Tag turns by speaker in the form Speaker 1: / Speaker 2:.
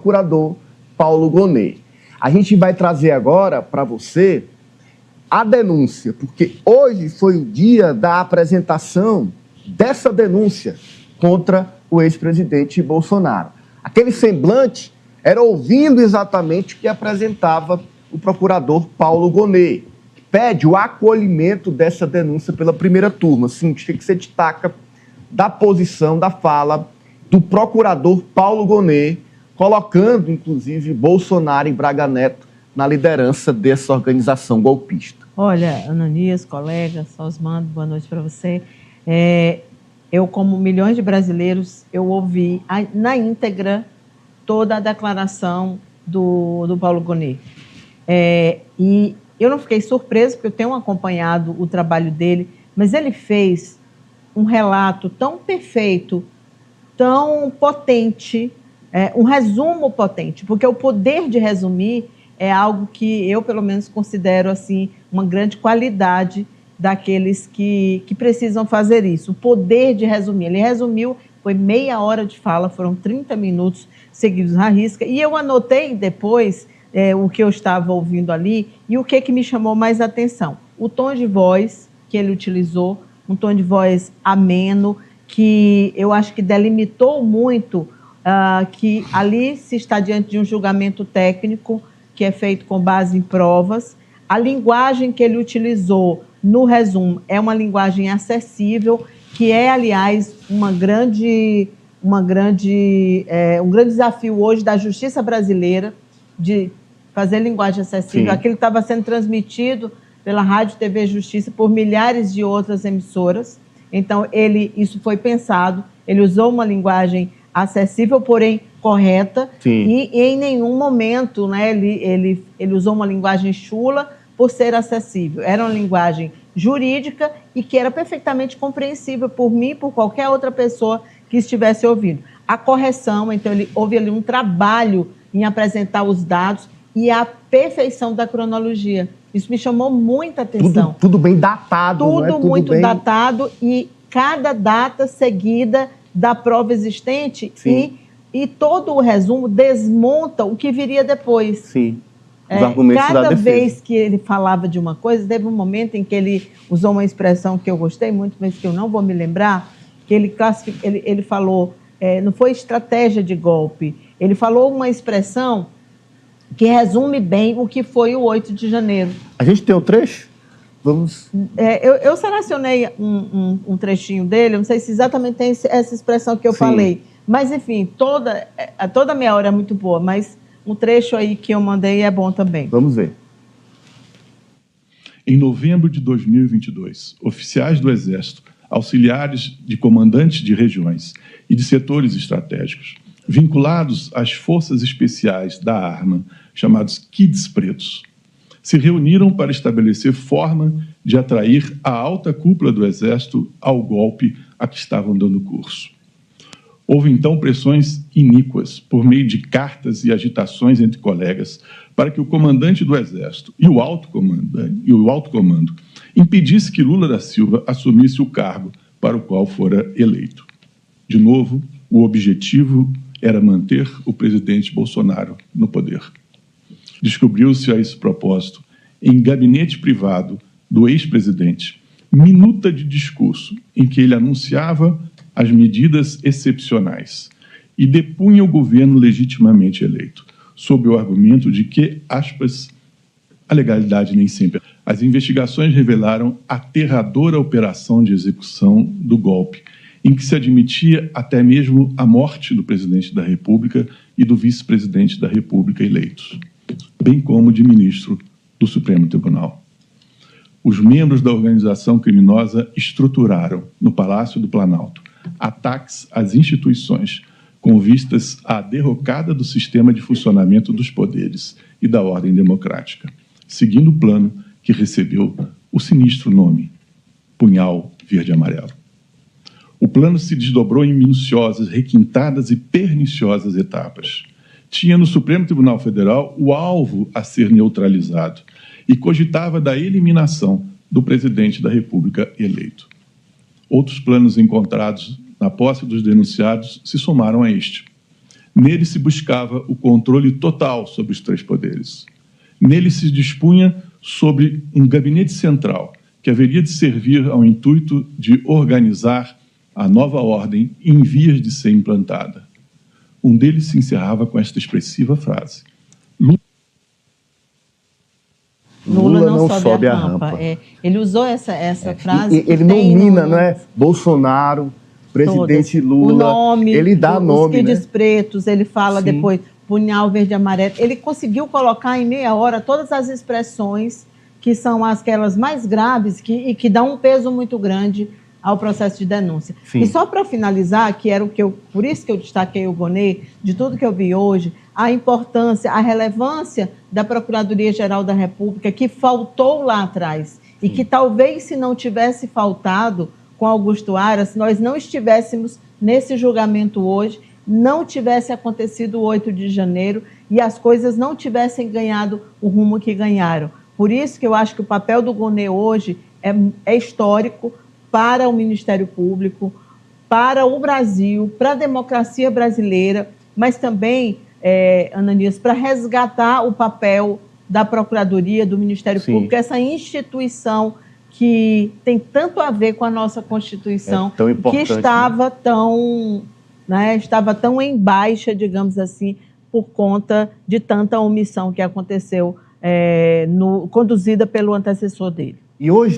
Speaker 1: procurador Paulo Gonet. A gente vai trazer agora para você a denúncia, porque hoje foi o dia da apresentação dessa denúncia contra o ex-presidente Bolsonaro. Aquele semblante era ouvindo exatamente o que apresentava o procurador Paulo Gonet, que pede o acolhimento dessa denúncia pela primeira turma. Sim, o que você destaca da posição, da fala do procurador Paulo Gonet, colocando, inclusive, Bolsonaro e Braga Neto na liderança dessa organização golpista.
Speaker 2: Olha, Ananias, colegas, Osmando, boa noite para você. Eu, como milhões de brasileiros, eu ouvi na íntegra toda a declaração do Paulo Gonet. E eu não fiquei surpresa, porque eu tenho acompanhado o trabalho dele, mas ele fez um relato tão perfeito, tão potente, um resumo potente, porque o poder de resumir é algo que eu, pelo menos, considero assim, uma grande qualidade daqueles que precisam fazer isso. O poder de resumir. Ele resumiu, foi meia hora de fala, foram 30 minutos seguidos à risca, e eu anotei depois o que eu estava ouvindo ali e o que me chamou mais atenção. O tom de voz que ele utilizou, um tom de voz ameno, que eu acho que delimitou muito que ali se está diante de um julgamento técnico que é feito com base em provas. A linguagem que ele utilizou no resumo é uma linguagem acessível, que é, aliás, um grande desafio hoje da justiça brasileira de fazer linguagem acessível. Sim. Aquilo estava sendo transmitido pela Rádio TV Justiça por milhares de outras emissoras. Então, isso foi pensado, ele usou uma linguagem acessível, porém correta. Sim. E em nenhum momento, né, ele usou uma linguagem chula por ser acessível. Era uma linguagem jurídica e que era perfeitamente compreensível por mim e por qualquer outra pessoa que estivesse ouvindo. A correção, então, houve ali um trabalho em apresentar os dados e a perfeição da cronologia. Isso me chamou muita atenção.
Speaker 1: Tudo bem datado,
Speaker 2: tudo,
Speaker 1: não é?
Speaker 2: Muito bem datado, e cada data seguida da prova existente. Sim. E todo o resumo desmonta o que viria depois.
Speaker 1: Sim. Os argumentos da defesa.
Speaker 2: Cada vez que ele falava de uma coisa, teve um momento em que ele usou uma expressão que eu gostei muito, mas que eu não vou me lembrar, que ele falou, não foi estratégia de golpe, ele falou uma expressão que resume bem o que foi o 8 de janeiro.
Speaker 1: A gente tem um trecho? Vamos...
Speaker 2: Eu selecionei um trechinho dele, eu não sei se exatamente tem essa expressão que eu falei, mas, enfim, toda meia hora é muito boa, mas um trecho aí que eu mandei é bom também.
Speaker 1: Vamos ver.
Speaker 3: Em novembro de 2022, oficiais do Exército, auxiliares de comandantes de regiões e de setores estratégicos, vinculados às forças especiais da arma, chamados Kids Pretos, se reuniram para estabelecer forma de atrair a alta cúpula do Exército ao golpe a que estavam dando curso. Houve, então, pressões iníquas por meio de cartas e agitações entre colegas para que o comandante do Exército e o alto comando impedisse que Lula da Silva assumisse o cargo para o qual fora eleito. De novo, o objetivo era manter o presidente Bolsonaro no poder. Descobriu-se a esse propósito, em gabinete privado do ex-presidente, minuta de discurso em que ele anunciava as medidas excepcionais e depunha o governo legitimamente eleito, sob o argumento de que, aspas, a legalidade nem sempre. As investigações revelaram aterradora operação de execução do golpe, em que se admitia até mesmo a morte do presidente da República e do vice-presidente da República eleitos, bem como de ministro do Supremo Tribunal. Os membros da organização criminosa estruturaram, no Palácio do Planalto, ataques às instituições com vistas à derrocada do sistema de funcionamento dos poderes e da ordem democrática, seguindo o plano que recebeu o sinistro nome Punhal Verde-Amarelo. O plano se desdobrou em minuciosas, requintadas e perniciosas etapas. Tinha no Supremo Tribunal Federal o alvo a ser neutralizado e cogitava da eliminação do presidente da República eleito. Outros planos encontrados na posse dos denunciados se somaram a este. Nele se buscava o controle total sobre os três poderes. Nele se dispunha sobre um gabinete central que haveria de servir ao intuito de organizar a nova ordem em vias de ser implantada. Um deles se encerrava com esta expressiva frase:
Speaker 2: Lula não sobe a rampa. Ele usou essa frase.
Speaker 1: Ele nomina, não é? Bolsonaro, presidente Lula.
Speaker 2: O nome,
Speaker 1: ele dá nome,
Speaker 2: os Kids pretos, ele fala
Speaker 1: Sim.
Speaker 2: depois, punhal verde e amarelo. Ele conseguiu colocar em meia hora todas as expressões que são aquelas mais graves e que dão um peso muito grande ao processo de denúncia.
Speaker 1: Sim.
Speaker 2: E só para finalizar, que era por isso que eu destaquei o Gonê, de tudo que eu vi hoje, a importância, a relevância da Procuradoria-Geral da República, que faltou lá atrás, e que talvez, se não tivesse faltado com Augusto Aras, nós não estivéssemos nesse julgamento hoje, não tivesse acontecido o 8 de janeiro e as coisas não tivessem ganhado o rumo que ganharam. Por isso que eu acho que o papel do Gonê hoje é histórico para o Ministério Público, para o Brasil, para a democracia brasileira, mas também, Ananias, para resgatar o papel da Procuradoria, do Ministério
Speaker 1: Sim.
Speaker 2: Público, essa instituição que tem tanto a ver com a nossa Constituição,
Speaker 1: tão importante,
Speaker 2: que estava tão em baixa, digamos assim, por conta de tanta omissão que aconteceu, conduzida pelo antecessor dele.
Speaker 1: E hoje